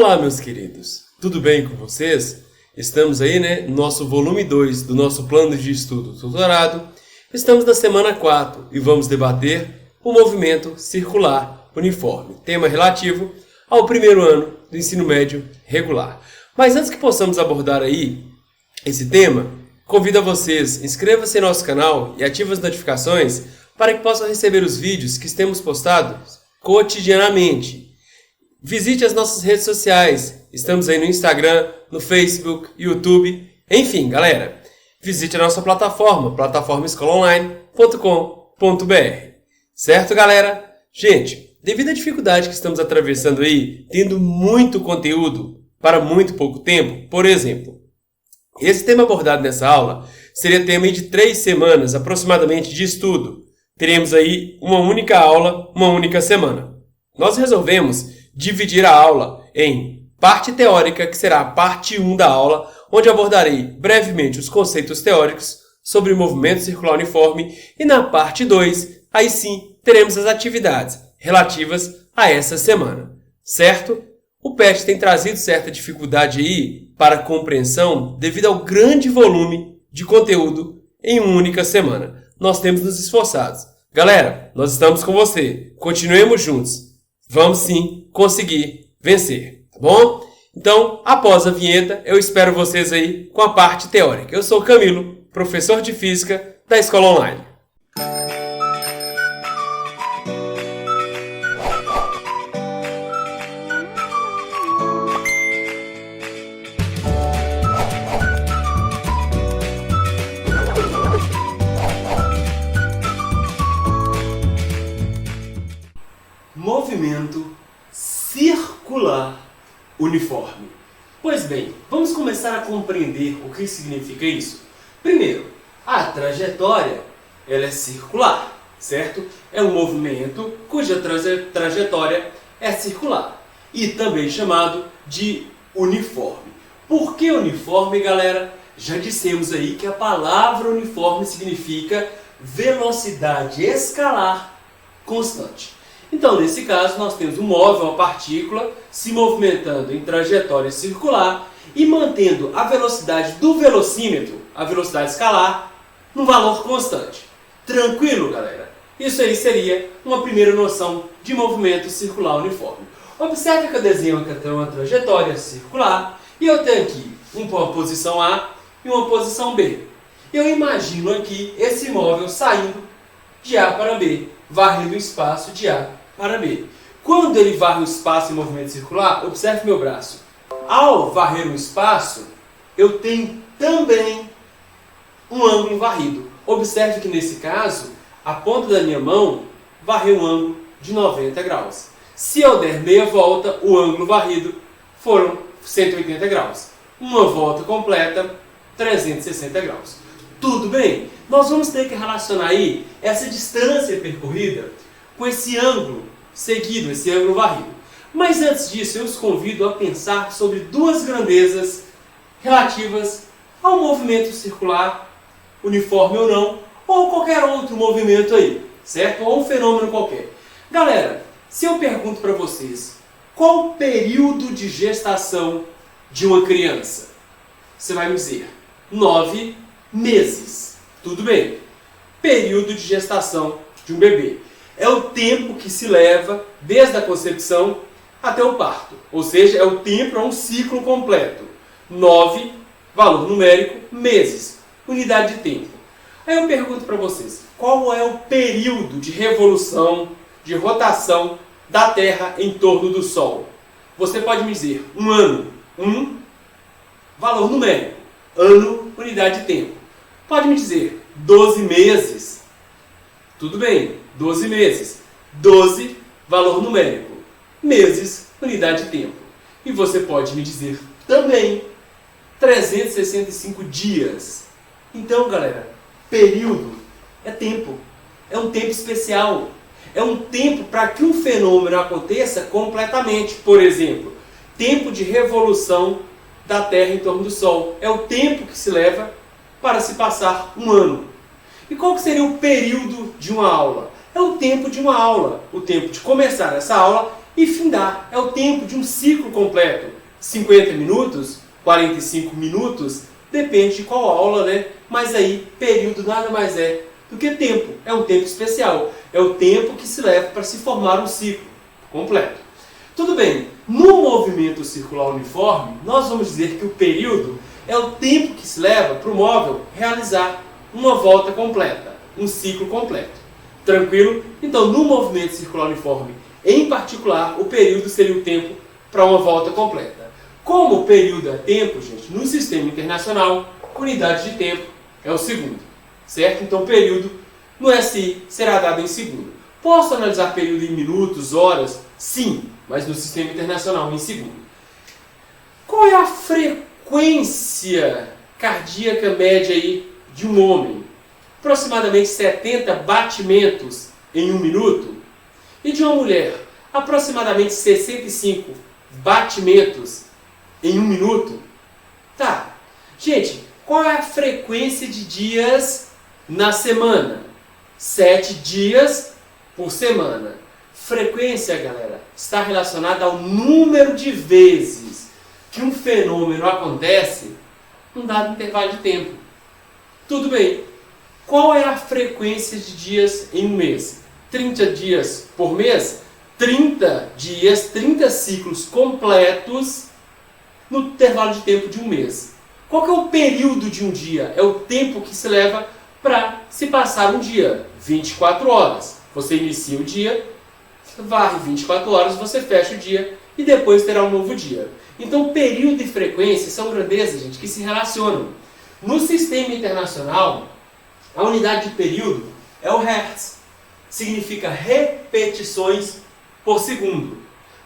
Olá, meus queridos. Tudo bem com vocês? Estamos aí, no nosso volume 2 do nosso plano de estudo doutorado. Estamos na semana 4 e vamos debater o movimento circular uniforme, tema relativo ao primeiro ano do ensino médio regular. Mas antes que possamos abordar aí esse tema, convido a vocês, inscreva-se em nosso canal e ative as notificações para que possam receber os vídeos que temos postados cotidianamente. Visite as nossas redes sociais, estamos aí no Instagram, no Facebook, YouTube, enfim, galera, visite a nossa plataforma, plataformaescolaonline.com.br. Certo, galera? Gente, devido à dificuldade que estamos atravessando aí, tendo muito conteúdo para muito pouco tempo, por exemplo, esse tema abordado nessa aula seria tema de 3 semanas aproximadamente de estudo. Teremos aí uma única aula, uma única semana. Nós resolvemos dividir a aula em parte teórica, que será a parte 1 da aula, onde abordarei brevemente os conceitos teóricos sobre o movimento circular uniforme, e na parte 2, aí sim, teremos as atividades relativas a essa semana, certo? O PET tem trazido certa dificuldade aí para a compreensão devido ao grande volume de conteúdo em uma única semana. Nós temos nos esforçado. Galera, nós estamos com você. Continuemos juntos. Vamos sim conseguir vencer, tá bom? Então, após a vinheta, eu espero vocês aí com a parte teórica. Eu sou Camilo, professor de Física da Escola Online. Movimento circular uniforme. Pois bem, vamos começar a compreender o que significa isso. Primeiro, a trajetória ela é circular, certo? É um movimento cuja trajetória é circular e também chamado de uniforme. Por que uniforme, galera? Já dissemos aí que a palavra uniforme significa velocidade escalar constante. Então, nesse caso, nós temos um móvel, uma partícula, se movimentando em trajetória circular e mantendo a velocidade do velocímetro, a velocidade escalar, num valor constante. Tranquilo, galera? Isso aí seria uma primeira noção de movimento circular uniforme. Observe que eu desenho aqui uma trajetória circular e eu tenho aqui uma posição A e uma posição B. Eu imagino aqui esse móvel saindo de A para B, varrendo o espaço de A para B. Quando ele varre o espaço em movimento circular, observe meu braço. Ao varrer o espaço, eu tenho também um ângulo varrido. Observe que nesse caso, a ponta da minha mão varreu um ângulo de 90 graus. Se eu der meia volta, o ângulo varrido foram 180 graus. Uma volta completa, 360 graus. Tudo bem? Nós vamos ter que relacionar aí essa distância percorrida com esse ângulo seguido, esse ângulo varrido. Mas antes disso, eu os convido a pensar sobre duas grandezas relativas ao movimento circular, uniforme ou não, ou qualquer outro movimento aí, certo? Ou um fenômeno qualquer. Galera, se eu pergunto para vocês, qual o período de gestação de uma criança? Você vai me dizer, 9 meses. Tudo bem. Período de gestação de um bebê. É o tempo que se leva desde a concepção até o parto. Ou seja, é o tempo, é um ciclo completo. 9, valor numérico, meses. Unidade de tempo. Aí eu pergunto para vocês, qual é o período de revolução, de rotação da Terra em torno do Sol? Você pode me dizer, um ano, valor numérico. Ano, unidade de tempo. Pode me dizer, 12 meses. Tudo bem. 12 meses. 12, valor numérico. Meses, unidade de tempo. E você pode me dizer também 365 dias. Então, galera, período é tempo. É um tempo especial. É um tempo para que um fenômeno aconteça completamente. Por exemplo, tempo de revolução da Terra em torno do Sol. É o tempo que se leva para se passar um ano. E qual que seria o período de uma aula? é o tempo de uma aula, o tempo de começar essa aula e findar. É o tempo de um ciclo completo. 50 minutos, 45 minutos, depende de qual aula, né? Mas aí, período nada mais é do que tempo. É um tempo especial. É o tempo que se leva para se formar um ciclo completo. Tudo bem, no movimento circular uniforme, nós vamos dizer que o período é o tempo que se leva para o móvel realizar uma volta completa, um ciclo completo. Tranquilo? Então, no movimento circular uniforme, em particular, o período seria o tempo para uma volta completa. Como o período é tempo, gente, no sistema internacional, unidade de tempo é o segundo, certo? Então, período no SI será dado em segundo. Posso analisar período em minutos, horas? Sim, mas no sistema internacional em segundo. Qual é a frequência cardíaca média aí de um homem? Aproximadamente 70 batimentos em um minuto. E de uma mulher? Aproximadamente 65 batimentos em um minuto. Tá. Gente, qual é a frequência de dias na semana? 7 dias por semana. Frequência, galera, está relacionada ao número de vezes que um fenômeno acontece num dado intervalo de tempo. Tudo bem. Qual é a frequência de dias em um mês? 30 dias por mês? 30 dias, 30 ciclos completos no intervalo de tempo de um mês. Qual que é o período de um dia? É o tempo que se leva para se passar um dia. 24 horas. Você inicia o dia, varre 24 horas, você fecha o dia e depois terá um novo dia. Então, período e frequência são grandezas, gente, que se relacionam. No sistema internacional, a unidade de período é o Hertz. Significa repetições por segundo.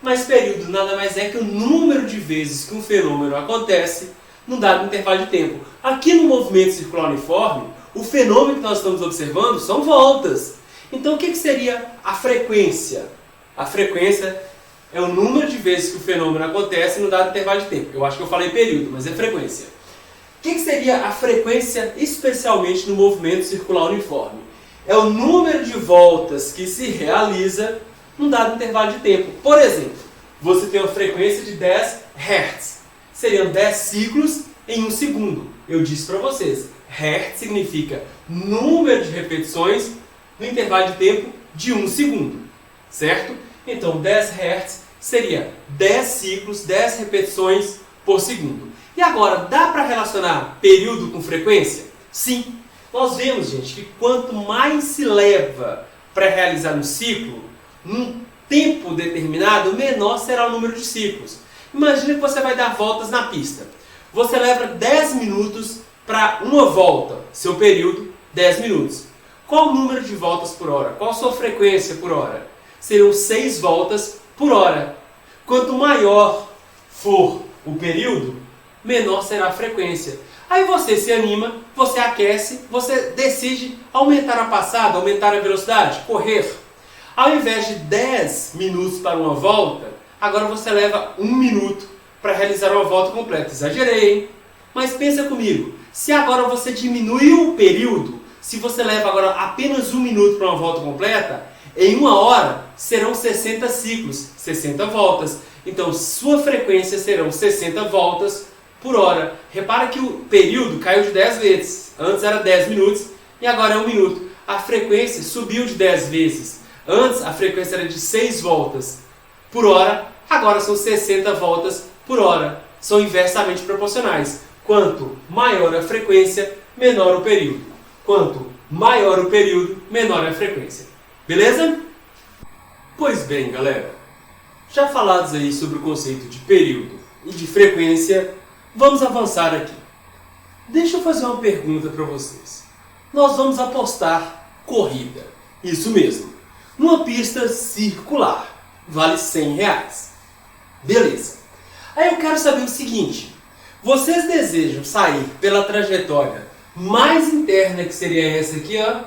Mas período nada mais é que o número de vezes que um fenômeno acontece num dado intervalo de tempo. Aqui no movimento circular uniforme, o fenômeno que nós estamos observando são voltas. Então, o que seria a frequência? A frequência é o número de vezes que o fenômeno acontece no dado intervalo de tempo. Eu acho que eu falei período, mas é frequência. O que seria a frequência, especialmente no movimento circular uniforme? É o número de voltas que se realiza num dado intervalo de tempo. Por exemplo, você tem uma frequência de 10 Hz. Seriam 10 ciclos em um segundo. Eu disse para vocês, Hertz significa número de repetições no intervalo de tempo de um segundo. Certo? Então, 10 Hz seria 10 ciclos, 10 repetições por segundo. E agora, dá para relacionar período com frequência? Sim. Nós vemos, gente, que quanto mais se leva para realizar um ciclo, num tempo determinado, menor será o número de ciclos. Imagina que você vai dar voltas na pista. Você leva 10 minutos para uma volta. Seu período, 10 minutos. Qual o número de voltas por hora? Qual a sua frequência por hora? Serão 6 voltas por hora. Quanto maior for o período, menor será a frequência. Aí você se anima, você aquece, você decide aumentar a passada, aumentar a velocidade, correr. Ao invés de 10 minutos para uma volta, agora você leva 1 minuto para realizar uma volta completa. Exagerei, hein? Mas pensa comigo, se agora você diminuiu o período, se você leva agora apenas 1 minuto para uma volta completa, em 1 hora serão 60 ciclos, 60 voltas. Então sua frequência serão 60 voltas por hora. Repara que o período caiu de 10 vezes. Antes era 10 minutos e agora é 1 minuto. A frequência subiu de 10 vezes. Antes a frequência era de 6 voltas por hora, agora são 60 voltas por hora. São inversamente proporcionais. Quanto maior a frequência, menor o período. Quanto maior o período, menor a frequência. Beleza? Pois bem, galera. Já falados aí sobre o conceito de período e de frequência, vamos avançar aqui. Deixa eu fazer uma pergunta para vocês. Nós vamos apostar corrida. Isso mesmo. Numa pista circular. Vale R$100. Beleza. Aí eu quero saber o seguinte. Vocês desejam sair pela trajetória mais interna, que seria essa aqui, ó.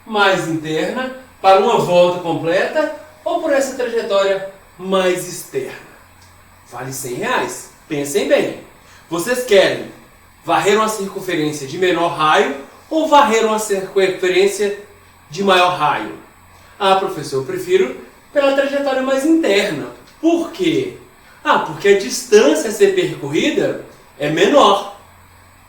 Mais interna, para uma volta completa, ou por essa trajetória mais externa? Vale R$100. Pensem bem. Vocês querem varrer uma circunferência de menor raio ou varrer uma circunferência de maior raio? Ah, professor, eu prefiro pela trajetória mais interna. Por quê? Ah, porque a distância a ser percorrida é menor.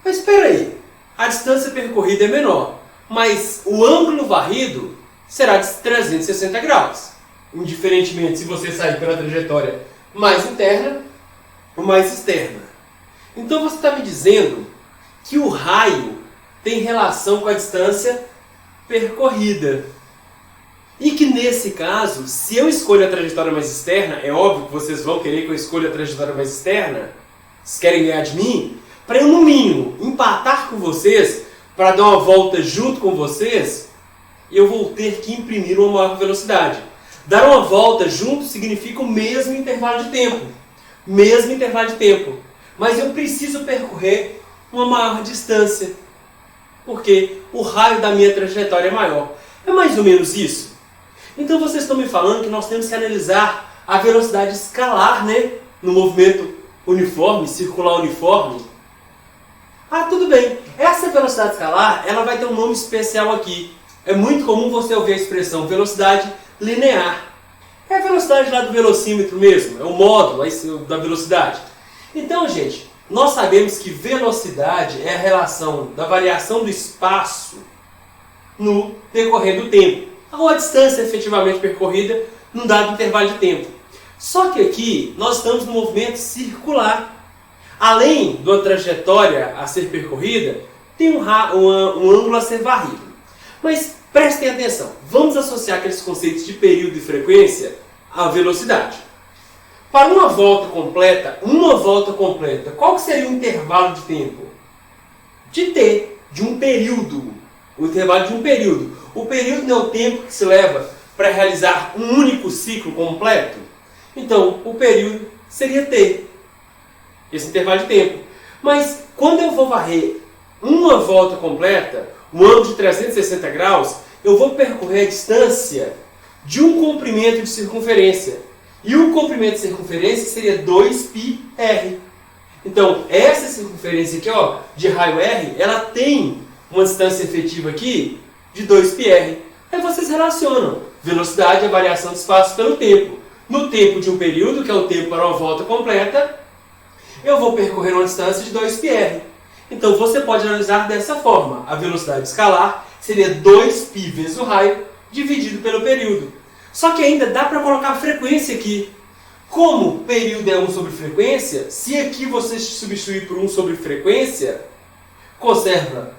Mas espera aí, a distância percorrida é menor, mas o ângulo varrido será de 360 graus. Indiferentemente se você sair pela trajetória mais interna ou mais externa. Então você está me dizendo que o raio tem relação com a distância percorrida. E que nesse caso, se eu escolho a trajetória mais externa, é óbvio que vocês vão querer que eu escolha a trajetória mais externa, vocês querem ganhar de mim, para eu no mínimo empatar com vocês, para dar uma volta junto com vocês, eu vou ter que imprimir uma maior velocidade. Dar uma volta junto significa o mesmo intervalo de tempo. Mesmo intervalo de tempo. Mas eu preciso percorrer uma maior distância. Porque o raio da minha trajetória é maior. É mais ou menos isso. Então vocês estão me falando que nós temos que analisar a velocidade escalar, né? No movimento uniforme, circular uniforme. Ah, tudo bem. Essa velocidade escalar, ela vai ter um nome especial aqui. É muito comum você ouvir a expressão velocidade linear. É a velocidade lá do velocímetro mesmo, é o módulo da velocidade. Então, gente, nós sabemos que velocidade é a relação da variação do espaço no decorrer do tempo, ou a distância efetivamente percorrida num dado intervalo de tempo. Só que aqui nós estamos no movimento circular. Além da trajetória a ser percorrida, tem um ângulo a ser varrido. Mas prestem atenção, vamos associar aqueles conceitos de período e frequência à velocidade. Para uma volta completa, qual que seria o intervalo de tempo? De t, de um período. O intervalo de um período. O período não é o tempo que se leva para realizar um único ciclo completo? Então, o período seria t, esse intervalo de tempo. Mas quando eu vou varrer uma volta completa, um ângulo de 360 graus, eu vou percorrer a distância de um comprimento de circunferência. E o comprimento de circunferência seria 2πr. Então, essa circunferência aqui, ó, de raio r, ela tem uma distância efetiva aqui de 2πr. Aí vocês relacionam velocidade e a variação do espaço pelo tempo. No tempo de um período, que é o tempo para uma volta completa, eu vou percorrer uma distância de 2πr. Então você pode analisar dessa forma. A velocidade escalar seria 2π vezes o raio dividido pelo período. Só que ainda dá para colocar a frequência aqui. Como período é 1 sobre frequência, se aqui você substituir por 1 sobre frequência, conserva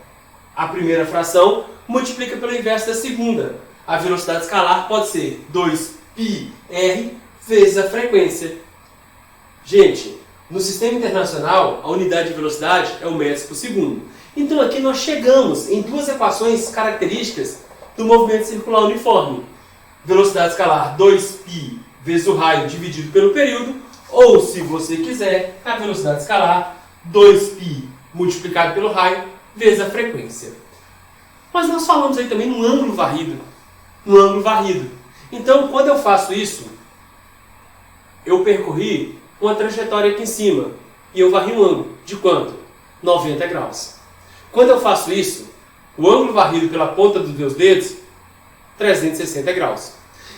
a primeira fração, multiplica pelo inverso da segunda. A velocidade escalar pode ser 2πr vezes a frequência. Gente, no sistema internacional, a unidade de velocidade é o metros por segundo. Então aqui nós chegamos em duas equações características do movimento circular uniforme. Velocidade escalar 2π vezes o raio dividido pelo período, ou se você quiser, a velocidade escalar 2π multiplicado pelo raio vezes a frequência. Mas nós falamos aí também no ângulo varrido. No ângulo varrido. Então, quando eu faço isso, eu percorri uma trajetória aqui em cima e eu varri um ângulo de quanto? 90 graus. Quando eu faço isso, o ângulo varrido pela ponta dos meus dedos, 360 graus.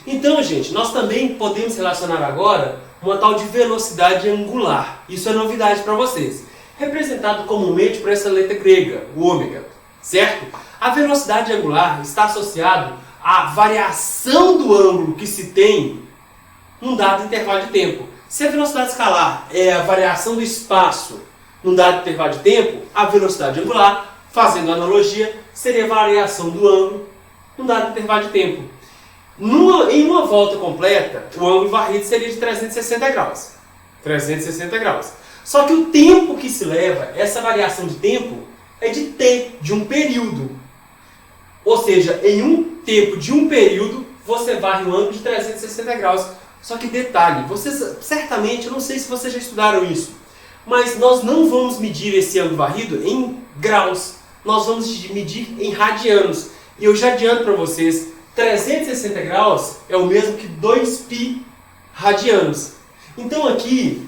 Então, gente, nós também podemos relacionar agora uma tal de velocidade angular. Isso é novidade para vocês. Representado comumente por essa letra grega, o ômega, certo? A velocidade angular está associada à variação do ângulo que se tem num dado intervalo de tempo. Se a velocidade escalar é a variação do espaço num dado intervalo de tempo, a velocidade angular, fazendo analogia, seria a variação do ângulo num dado intervalo de tempo. Em uma volta completa, o ângulo varrido seria de 360 graus. 360 graus. Só que o tempo que se leva, essa variação de tempo, é de t, de um período. Ou seja, em um tempo de um período, você varre um ângulo de 360 graus. Só que detalhe, vocês certamente, eu não sei se vocês já estudaram isso, mas nós não vamos medir esse ângulo varrido em graus, nós vamos medir em radianos. E eu já adianto para vocês, 360 graus é o mesmo que 2π radianos. Então aqui,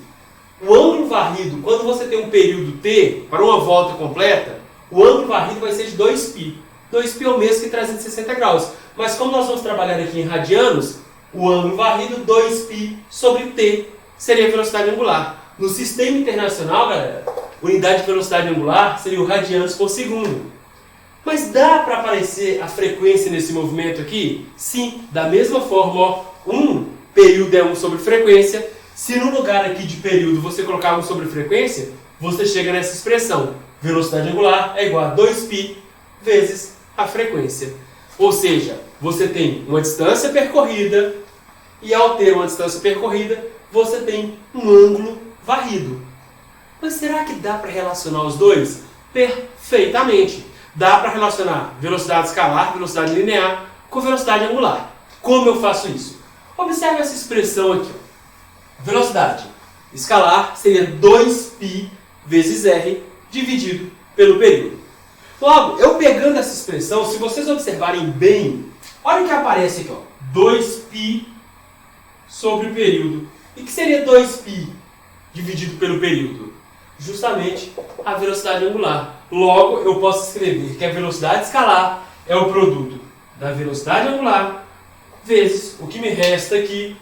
o ângulo varrido, quando você tem um período t para uma volta completa, o ângulo varrido vai ser de 2π. 2π é o mesmo que 360 graus. Mas como nós vamos trabalhar aqui em radianos, o ângulo varrido 2π sobre t seria a velocidade angular. No sistema internacional, galera, unidade de velocidade angular seria o radianos por segundo. Mas dá para aparecer a frequência nesse movimento aqui? Sim, da mesma forma, ó, período é 1 sobre frequência. Se no lugar aqui de período você colocar 1 sobre frequência, você chega nessa expressão. Velocidade angular é igual a 2π vezes a frequência. Ou seja, você tem uma distância percorrida e ao ter uma distância percorrida, você tem um ângulo varrido. Mas será que dá para relacionar os dois? Perfeitamente. Dá para relacionar velocidade escalar, velocidade linear, com velocidade angular. Como eu faço isso? Observe essa expressão aqui. Ó. Velocidade escalar seria 2π vezes r dividido pelo período. Logo, eu pegando essa expressão, se vocês observarem bem, olha o que aparece aqui, ó, 2π sobre o período. E o que seria 2π dividido pelo período? Justamente a velocidade angular. Logo, eu posso escrever que a velocidade escalar é o produto da velocidade angular vezes o que me resta aqui,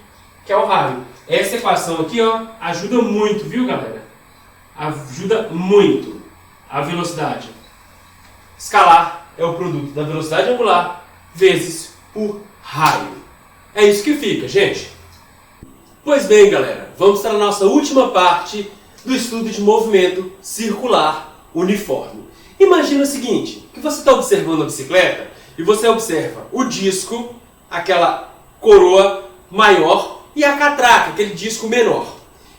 que é o raio. Essa equação aqui, ó, ajuda muito, viu, galera? Ajuda muito. A velocidade escalar é o produto da velocidade angular vezes o raio. É isso que fica, gente. Pois bem, galera, vamos para a nossa última parte do estudo de movimento circular uniforme. Imagina o seguinte, que você está observando a bicicleta e você observa o disco, aquela coroa maior, e a catraca, aquele disco menor.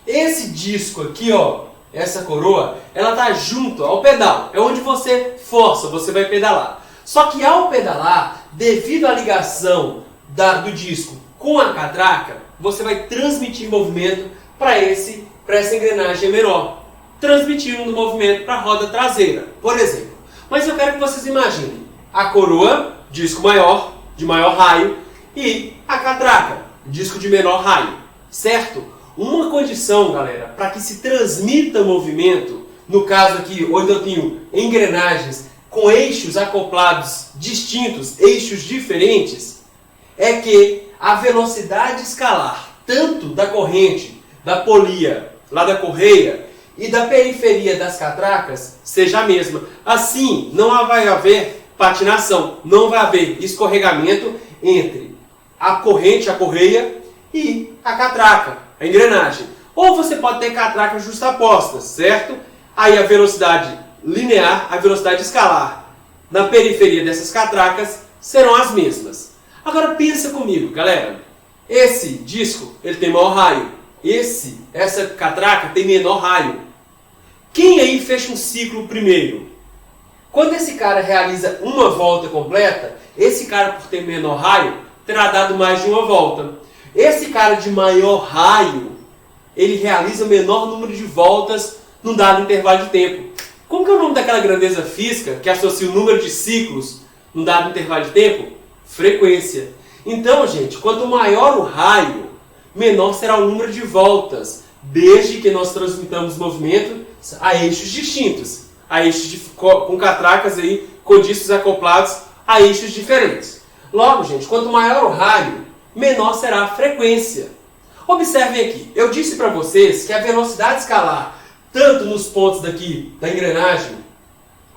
Esse disco aqui, ó, essa coroa, ela está junto ao pedal. É onde você força, você vai pedalar. Só que ao pedalar, devido à ligação do disco com a catraca, você vai transmitir movimento para essa engrenagem menor, transmitindo o movimento para a roda traseira, por exemplo. Mas eu quero que vocês imaginem a coroa, disco maior, de maior raio, e a catraca, disco de menor raio, certo? Uma condição, galera, para que se transmita movimento, no caso aqui, onde eu tenho engrenagens com eixos acoplados distintos, eixos diferentes, é que a velocidade escalar, tanto da corrente, da polia, lá da correia, e da periferia das catracas, seja a mesma. Assim, não vai haver patinação, não vai haver escorregamento entre a corrente, a correia, e a catraca, a engrenagem. Ou você pode ter catracas justapostas, certo? Aí a velocidade linear, a velocidade escalar na periferia dessas catracas serão as mesmas. Agora pensa comigo, galera. Esse disco, ele tem maior raio. Essa catraca tem menor raio. Quem aí fecha um ciclo primeiro? Quando esse cara realiza uma volta completa, esse cara, por ter menor raio, terá dado mais de uma volta. Esse cara de maior raio, ele realiza o menor número de voltas num dado intervalo de tempo. Como que é o nome daquela grandeza física que associa o número de ciclos num dado intervalo de tempo? Frequência. Então, gente, quanto maior o raio, menor será o número de voltas, desde que nós transmitamos movimento a eixos distintos, a eixos com catracas aí, com discos acoplados a eixos diferentes. Logo, gente, quanto maior o raio, menor será a frequência. Observem aqui, eu disse para vocês que a velocidade escalar, tanto nos pontos daqui da engrenagem,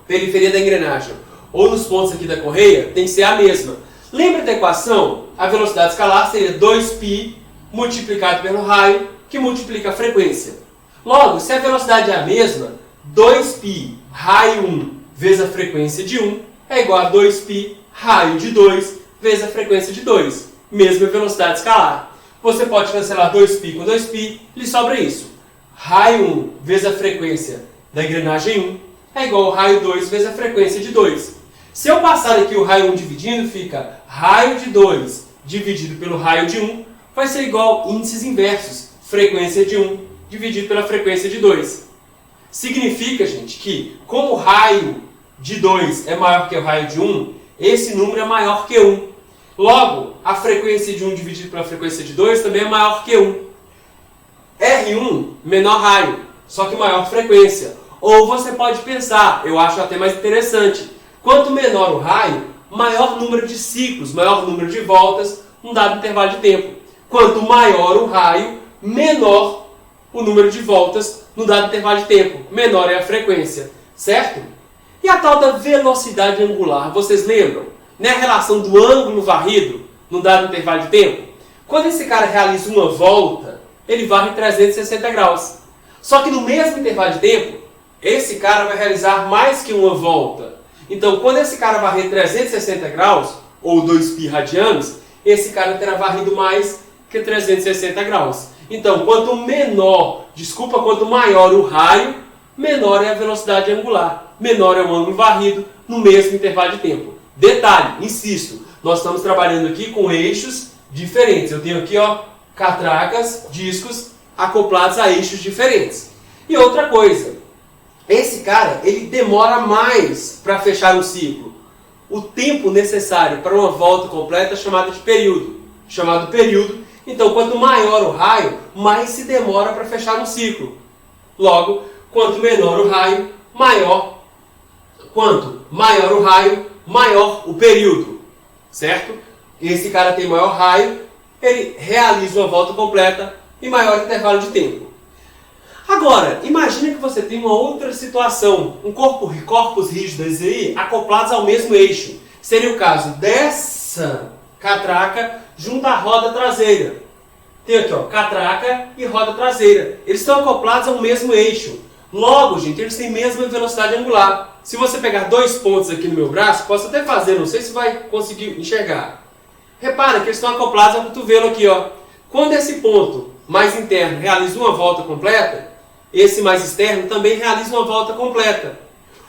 periferia da engrenagem, ou nos pontos aqui da correia, tem que ser a mesma. Lembra da equação? A velocidade escalar seria 2π multiplicado pelo raio, que multiplica a frequência. Logo, se a velocidade é a mesma, 2π raio 1 vezes a frequência de 1 é igual a 2π raio de 2 vezes a frequência de 2. Mesma velocidade escalar. Você pode cancelar 2π com 2π, lhe sobra isso. Raio 1 vezes a frequência da engrenagem 1 é igual ao raio 2 vezes a frequência de 2. Se eu passar aqui o raio 1 dividindo, fica raio de 2 dividido pelo raio de 1, vai ser igual a índices inversos. Frequência de 1 dividido pela frequência de 2. Significa, gente, que como o raio de 2 é maior que o raio de 1, esse número é maior que 1. Logo, a frequência de 1 dividido pela frequência de 2 também é maior que 1. R1, menor raio, só que maior frequência. Ou você pode pensar, eu acho até mais interessante, quanto menor o raio, maior número de ciclos, maior número de voltas num dado intervalo de tempo. Quanto maior o raio, menor o número de voltas no dado intervalo de tempo. Menor é a frequência, certo? E a tal da velocidade angular, vocês lembram? Né, a relação do ângulo varrido no dado intervalo de tempo? Quando esse cara realiza uma volta, ele varre 360 graus. Só que no mesmo intervalo de tempo, esse cara vai realizar mais que uma volta. Então, quando esse cara varrer 360 graus, ou 2π radianos, esse cara terá varrido mais que 360 graus. Então, quanto maior o raio, menor é a velocidade angular, menor é o ângulo varrido no mesmo intervalo de tempo. Detalhe, insisto, nós estamos trabalhando aqui com eixos diferentes. Eu tenho aqui, ó, catracas, discos acoplados a eixos diferentes. E outra coisa, esse cara, ele demora mais para fechar um ciclo. O tempo necessário para uma volta completa é chamado de período. Então, quanto maior o raio, mais se demora para fechar um ciclo. Logo, quanto menor o raio, maior o período. Certo? Esse cara tem maior raio, ele realiza uma volta completa em maior intervalo de tempo. Agora, imagine que você tem uma outra situação, corpos rígidos aí acoplados ao mesmo eixo. Seria o caso dessa catraca junto à roda traseira. Tem aqui, ó, catraca e roda traseira. Eles estão acoplados ao mesmo eixo. Logo, gente, eles têm a mesma velocidade angular. Se você pegar dois pontos aqui no meu braço, posso até fazer, não sei se vai conseguir enxergar. Repara que eles estão acoplados ao cotovelo aqui, ó. Quando esse ponto mais interno realiza uma volta completa, esse mais externo também realiza uma volta completa.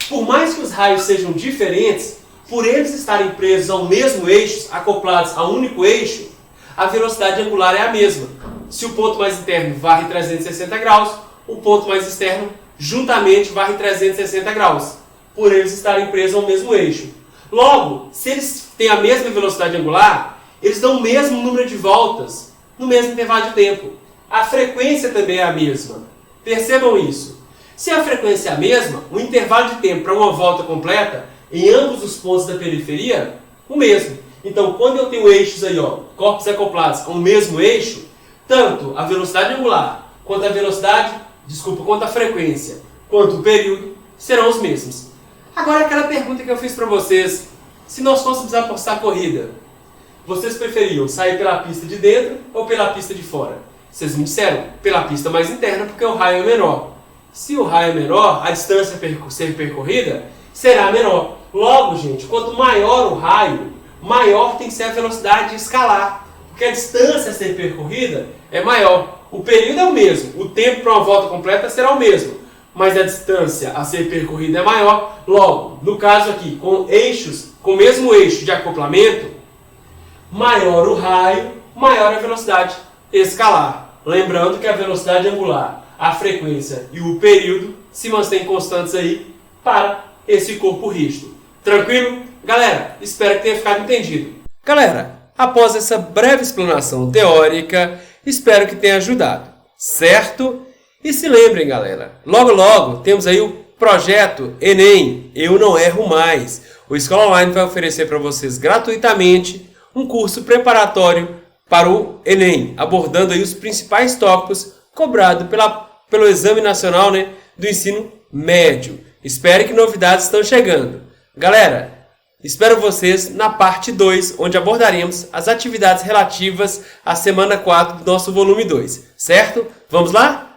Por mais que os raios sejam diferentes, por eles estarem presos ao mesmo eixo, acoplados a um único eixo, a velocidade angular é a mesma. Se o ponto mais interno varre 360 graus, o ponto mais externo juntamente varre 360 graus, por eles estarem presos ao mesmo eixo. Logo, se eles têm a mesma velocidade angular, eles dão o mesmo número de voltas no mesmo intervalo de tempo. A frequência também é a mesma. Percebam isso. Se a frequência é a mesma, o intervalo de tempo para uma volta completa em ambos os pontos da periferia, o mesmo. Então, quando eu tenho eixos aí, ó, corpos acoplados a um mesmo eixo, tanto a velocidade angular, quanto a frequência, quanto o período, serão os mesmos. Agora, aquela pergunta que eu fiz para vocês, se nós fôssemos apostar a corrida, vocês preferiam sair pela pista de dentro ou pela pista de fora? Vocês me disseram, pela pista mais interna, porque o raio é menor. Se o raio é menor, a distância a ser percorrida será menor. Logo, gente, quanto maior o raio, maior tem que ser a velocidade escalar, porque a distância a ser percorrida é maior. O período é o mesmo, o tempo para uma volta completa será o mesmo, mas a distância a ser percorrida é maior. Logo, no caso aqui, com o mesmo eixo de acoplamento, maior o raio, maior a velocidade escalar. Lembrando que a velocidade angular, a frequência e o período se mantêm constantes aí para esse corpo rígido. Tranquilo? Galera, espero que tenha ficado entendido. Galera, após essa breve explanação teórica, espero que tenha ajudado, certo? E se lembrem, galera, logo logo temos aí o projeto Enem, Eu Não Erro Mais. O Escola Online vai oferecer para vocês gratuitamente um curso preparatório para o Enem, abordando aí os principais tópicos cobrados pelo Exame Nacional, né, do Ensino Médio. Espero que novidades estão chegando. Galera, espero vocês na parte 2, onde abordaremos as atividades relativas à semana 4 do nosso volume 2, certo? Vamos lá?